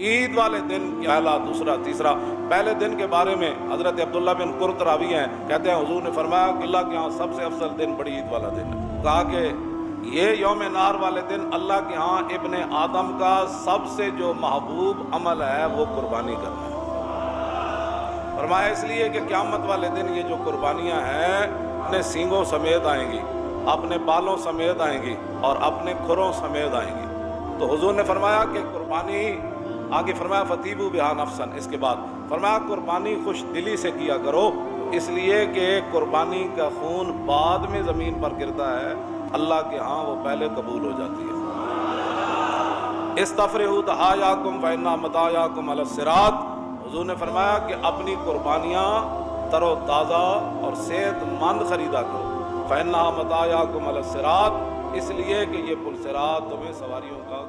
ईद वाले दिन पहला, दूसरा, तीसरा। पहले दिन के बारे में हज़रत अब्दुल्लाह बिन कुर्त रावी हैं, कहते हैं हुजूर ने फरमाया कि अल्लाह के यहाँ सबसे अफजल दिन बड़ी ईद वाला दिन है। कहा कि ये यौम नार वाले दिन अल्लाह के यहाँ इब्ने आदम का सबसे जो महबूब अमल है वो कुर्बानी करना है। फरमाया इसलिए कि क़यामत वाले दिन ये जो कुर्बानियाँ हैं अपने सींगों समेत आएंगी, अपने बालों समेत आएंगी और अपने खुरों समेत आएंगी। तो हुजूर ने फरमाया कि कुर्बानी, आगे फरमाया फतीबू बिहा नफ्सन, इसके बाद फरमाया कुर्बानी खुश दिली से किया करो, इसलिए कि कुर्बानी का खून बाद में ज़मीन पर गिरता है, अल्लाह के यहाँ वो पहले कबूल हो जाती है। इस्तफ़रिहू तहायाकुम व इन्ना मतायाकुम अला सिरात। हुजूर ने फरमाया कि अपनी कुर्बानियाँ तरो ताज़ा और सेहतमंद ख़रीदा करो। फ़इन्ना मतायाकुम अला सिरात, इसलिए कि ये पुल सिरात तुम्हें सवारियों का